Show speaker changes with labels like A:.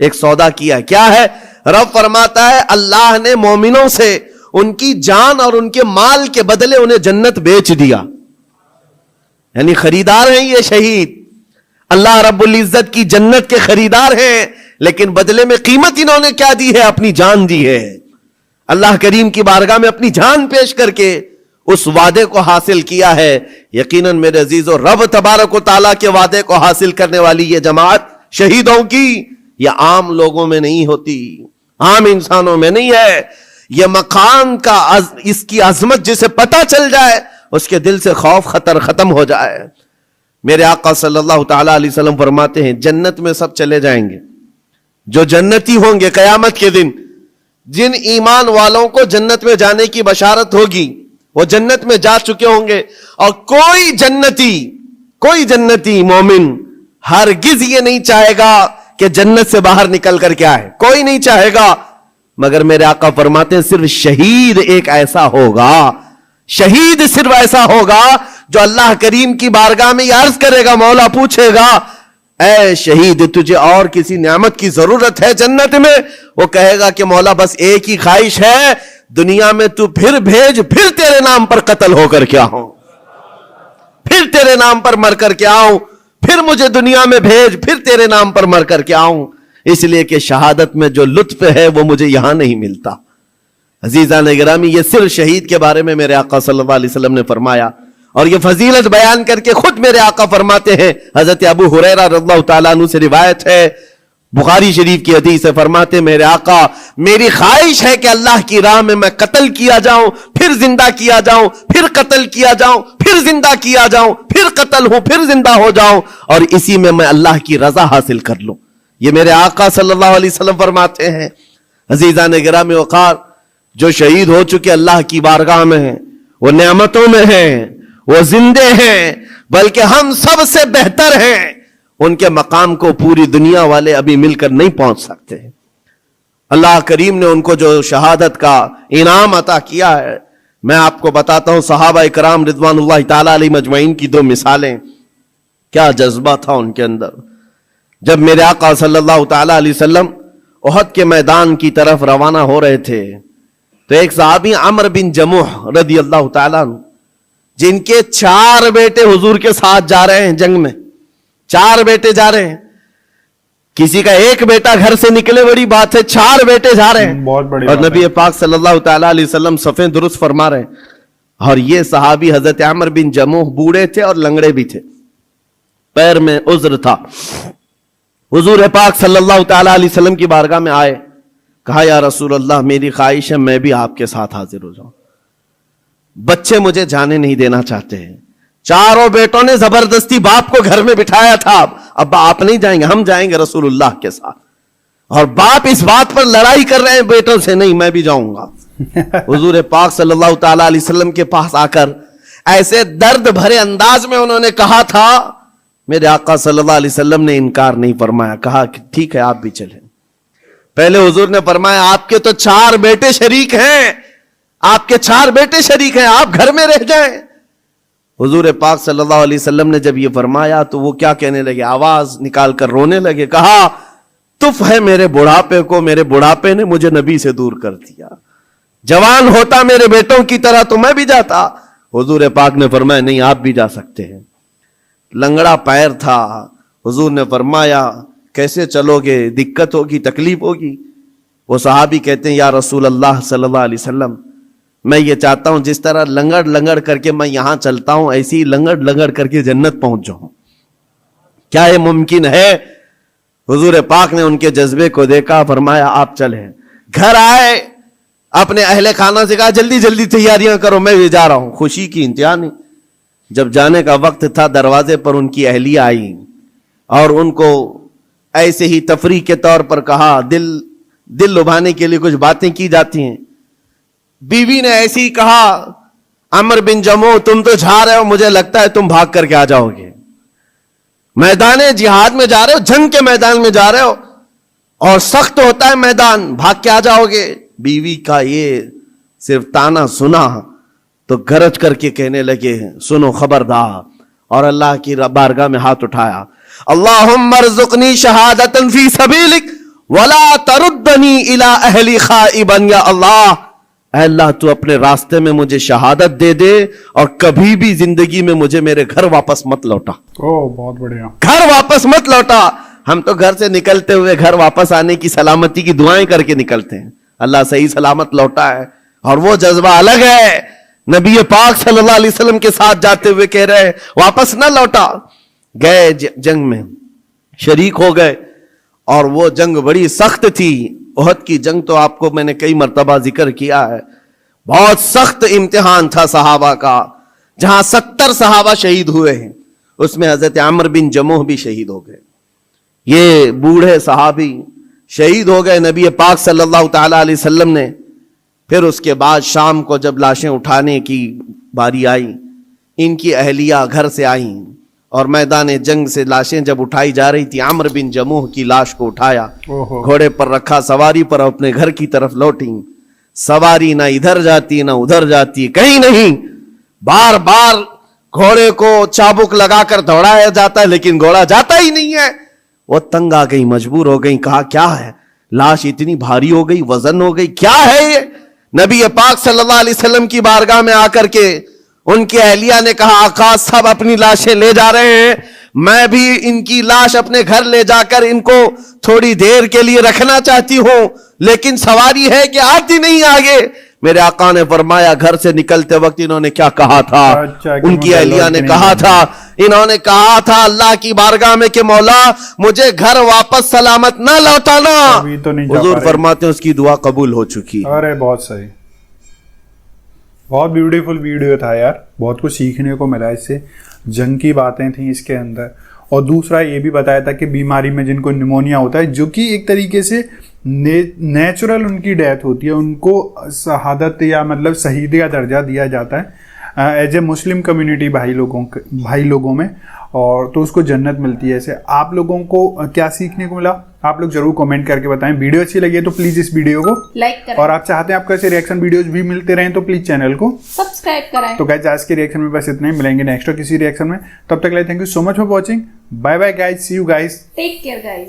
A: ایک سودا کیا. کیا ہے؟ رب فرماتا ہے اللہ نے مومنوں سے ان کی جان اور ان کے مال کے بدلے انہیں جنت بیچ دیا. یعنی خریدار ہیں یہ شہید, اللہ رب العزت کی جنت کے خریدار ہیں, لیکن بدلے میں قیمت انہوں نے کیا دی ہے؟ اپنی جان دی ہے. اللہ کریم کی بارگاہ میں اپنی جان پیش کر کے اس وعدے کو حاصل کیا ہے. یقیناً میرے عزیزو, رب تبارک و تعالیٰ کے وعدے کو حاصل کرنے والی یہ جماعت شہیدوں کی یہ عام لوگوں میں نہیں ہوتی, عام انسانوں میں نہیں ہے. یہ مقام کا اس کی عظمت جسے پتہ چل جائے اس کے دل سے خوف خطر ختم ہو جائے. میرے آقا صلی اللہ تعالی علیہ وسلم فرماتے ہیں جنت میں سب چلے جائیں گے, جو جنتی ہوں گے قیامت کے دن, جن ایمان والوں کو جنت میں جانے کی بشارت ہوگی وہ جنت میں جا چکے ہوں گے, اور کوئی جنتی مومن ہرگز یہ نہیں چاہے گا کہ جنت سے باہر نکل کر کے آئے, کوئی نہیں چاہے گا. مگر میرے آقا فرماتے ہیں صرف شہید ایک ایسا ہوگا, شہید صرف ایسا ہوگا جو اللہ کریم کی بارگاہ میں یہ عرض کرے گا, مولا پوچھے گا اے شہید تجھے اور کسی نعمت کی ضرورت ہے جنت میں؟ وہ کہے گا کہ مولا بس ایک ہی خواہش ہے, دنیا میں تو پھر بھیج, پھر تیرے نام پر قتل ہو کر کے آؤں, پھر تیرے نام پر مر کر کے آؤں, پھر مجھے دنیا میں بھیج, پھر تیرے نام پر مر کر کے آؤں. اس لیے کہ شہادت میں جو لطف ہے وہ مجھے یہاں نہیں ملتا. عزیزان گرامی, یہ صرف شہید کے بارے میں میرے آقا صلی اللہ علیہ وسلم نے فرمایا, اور یہ فضیلت بیان کر کے خود میرے آقا فرماتے ہیں. حضرت ابو ہریرہ رضی اللہ تعالیٰ عنہ سے روایت ہے, بخاری شریف کی حدیث سے, فرماتے میرے آقا میری خواہش ہے کہ اللہ کی راہ میں قتل کیا جاؤں, پھر زندہ کیا جاؤں, پھر قتل کیا جاؤں, پھر زندہ کیا جاؤں, پھر قتل ہوں, پھر زندہ ہو جاؤں, اور اسی میں اللہ کی رضا حاصل کر لوں. یہ میرے آقا صلی اللہ علیہ وسلم فرماتے ہیں. عزیزان گرامی وقار, جو شہید ہو چکے اللہ کی بارگاہ میں ہیں, وہ نعمتوں میں ہیں, وہ زندے ہیں, بلکہ ہم سب سے بہتر ہیں. ان کے مقام کو پوری دنیا والے ابھی مل کر نہیں پہنچ سکتے. اللہ کریم نے ان کو جو شہادت کا انعام عطا کیا ہے, میں آپ کو بتاتا ہوں صحابہ کرام رضوان اللہ تعالی علیہ مجمعین کی دو مثالیں. کیا جذبہ تھا ان کے اندر. جب میرے آقا صلی اللہ تعالی علیہ وسلم احد کے میدان کی طرف روانہ ہو رہے تھے تو ایک صحابی عمرو بن جموح رضی اللہ تعالیٰ عنہ, جن کے 4 بیٹے حضور کے ساتھ جا رہے ہیں جنگ میں, 4 بیٹے جا رہے ہیں, کسی کا ایک بیٹا گھر سے نکلے بڑی بات ہے, 4 بیٹے جا رہے ہیں,
B: بہت بڑی
A: اور
B: بات
A: نبی پاک صلی اللہ تعالیٰ علیہ وسلم صفیں درست فرما رہے ہیں. اور یہ صحابی حضرت عمرو بن جموح بوڑھے تھے اور لنگڑے بھی تھے, پیر میں عذر تھا. حضور پاک صلی اللہ تعالیٰ علیہ وسلم کی بارگاہ میں آئے, کہا یا رسول اللہ میری خواہش ہے میں بھی آپ کے ساتھ حاضر ہو جاؤں, بچے مجھے جانے نہیں دینا چاہتے ہیں. 4 بیٹوں نے زبردستی باپ کو گھر میں بٹھایا تھا, ابا آپ نہیں جائیں گے, ہم جائیں گے رسول اللہ کے ساتھ. اور باپ اس بات پر لڑائی کر رہے ہیں بیٹوں سے, نہیں میں بھی جاؤں گا. حضور پاک صلی اللہ تعالیٰ علیہ وسلم کے پاس آ کر ایسے درد بھرے انداز میں انہوں نے کہا تھا, میرے آقا صلی اللہ علیہ وسلم نے انکار نہیں فرمایا, کہا کہ ٹھیک ہے آپ بھی چلیں. پہلے حضور نے فرمایا آپ کے تو 4 بیٹے شریک ہیں, آپ کے 4 بیٹے شریک ہیں, آپ گھر میں رہ جائیں. حضور پاک صلی اللہ علیہ وسلم نے جب یہ فرمایا تو وہ کیا کہنے لگے, آواز نکال کر رونے لگے, کہا تف ہے میرے بڑھاپے کو, میرے بڑھاپے نے مجھے نبی سے دور کر دیا, جوان ہوتا میرے بیٹوں کی طرح تو میں بھی جاتا. حضور پاک نے فرمایا نہیں آپ بھی جا سکتے ہیں. لنگڑا پیر تھا, حضور نے فرمایا کیسے چلو گے, دقت ہوگی, تکلیف ہوگی. وہ صحابی کہتے ہیں یا رسول اللہ صلی اللہ علیہ وسلم میں یہ چاہتا ہوں جس طرح لنگڑ لنگڑ کر کے میں یہاں چلتا ہوں ایسی ہی لنگڑ لنگڑ کر کے جنت پہنچ جاؤں, کیا یہ ممکن ہے؟ حضور پاک نے ان کے جذبے کو دیکھا, فرمایا آپ چلیں. گھر آئے, اپنے اہل خانہ سے کہا جلدی جلدی تیاریاں کرو میں بھی جا رہا ہوں. خوشی کی انتہا نہیں. جب جانے کا وقت تھا دروازے پر ان کی اہلیہ آئی اور ان کو ایسے ہی تفریح کے طور پر کہا, دل لبھانے کے لیے کچھ باتیں کی جاتی ہیں. بیوی نے ایسے ہی کہا عمرو بن جموح تم تو جا رہے ہو, مجھے لگتا ہے تم بھاگ کر کے آ جاؤ گے, میدان جہاد میں جا رہے ہو, جنگ کے میدان میں جا رہے ہو اور سخت ہوتا ہے میدان, بھاگ کے آ جاؤ گے. بیوی کا یہ صرف تانا سنا تو گرج کر کے کہنے لگے سنو خبردار, اور اللہ کی بارگاہ میں ہاتھ اٹھایا, اللہم ارزقنی شہادتا فی سبیلک ولا تردنی الی اہلی خائبا یا اللہ، اے اللہ تو اپنے راستے میں مجھے شہادت دے دے اور کبھی بھی زندگی میں مجھے میرے گھر واپس مت لوٹا.
B: بہت بڑھیا.
A: گھر واپس مت لوٹا. ہم تو گھر سے نکلتے ہوئے گھر واپس آنے کی سلامتی کی دعائیں کر کے نکلتے ہیں. اللہ صحیح سلامت لوٹا ہے اور وہ جذبہ الگ ہے. نبی پاک صلی اللہ علیہ وسلم کے ساتھ جاتے ہوئے کہہ رہے واپس نہ لوٹا. گئے جنگ میں شریک ہو گئے اور وہ جنگ بڑی سخت تھی. احد کی جنگ تو آپ کو میں نے کئی مرتبہ ذکر کیا ہے. بہت سخت امتحان تھا صحابہ کا. جہاں 70 صحابہ شہید ہوئے ہیں اس میں حضرت عمرو بن جموح بھی شہید ہو گئے. یہ بوڑھے صحابی شہید ہو گئے. نبی پاک صلی اللہ تعالی علیہ وسلم نے پھر اس کے بعد شام کو جب لاشیں اٹھانے کی باری آئی، ان کی اہلیہ گھر سے آئیں اور میدان جنگ سے لاشیں جب اٹھائی جا رہی تھی، عمرو بن جموح کی لاش کو اٹھایا، گھوڑے پر رکھا، سواری پر اپنے گھر کی طرف لوٹیں. سواری نہ ادھر جاتی نہ ادھر جاتی، کہیں نہیں. بار بار گھوڑے کو چابک لگا کر دوڑایا جاتا ہے لیکن گھوڑا جاتا ہی نہیں ہے. وہ تنگ آ گئی، مجبور ہو گئی. کہا کیا ہے؟ لاش اتنی بھاری ہو گئی، وزن ہو گئی، کیا ہے یہ؟ نبی پاک صلی اللہ علیہ وسلم کی بارگاہ میں آ کر کے ان کی اہلیہ نے کہا آقا سب اپنی لاشیں لے جا رہے ہیں، میں بھی ان کی لاش اپنے گھر لے جا کر ان کو تھوڑی دیر کے لیے رکھنا چاہتی ہوں، لیکن سواری ہے کہ آتی نہیں آگے. میرے آقا نے فرمایا گھر سے نکلتے وقت انہوں نے کیا کہا تھا؟ ان کی اہلیہ نے کہا تھا، انہوں نے کہا تھا اللہ کی بارگاہ میں کہ مولا مجھے گھر واپس سلامت نہ لوٹانا. حضور فرماتے ہیں اس کی دعا قبول ہو چکی.
B: ارے بہت صحیح، بہت بیوٹیفل ویڈیو تھا یار. بہت کچھ سیکھنے کو ملا اس سے. جنگ کی باتیں تھیں اس کے اندر، اور دوسرا یہ بھی بتایا تھا کہ بیماری میں جن کو نیمونیا ہوتا ہے، جو کہ ایک طریقے سے نیچرل ان کی ڈیتھ ہوتی ہے، ان کو شہادت یا مطلب شہید کا درجہ دیا جاتا ہے ایز اے مسلم کمیونٹی بھائی لوگوں میں، اور تو اس کو جنت ملتی ہے. ایسے آپ لوگوں کو کیا سیکھنے کو ملا آپ لوگ ضرور کمنٹ کر کے بتائیں. ویڈیو اچھی لگی ہے تو پلیز اس ویڈیو کو
C: لائک کریں،
B: اور آپ چاہتے ہیں آپ کو ایسے ریئیکشن ویڈیوز بھی ملتے رہیں تو پلیز چینل کو
C: سبسکرائب کریں.
B: تو گائز آج کے ریئیکشن میں بس اتنا ہی. ملیں گے نیکسٹ کسی ریئیکشن میں. تب تک کے لیے thank you so much for watching. Bye bye guys, see you guys.
C: Take care guys.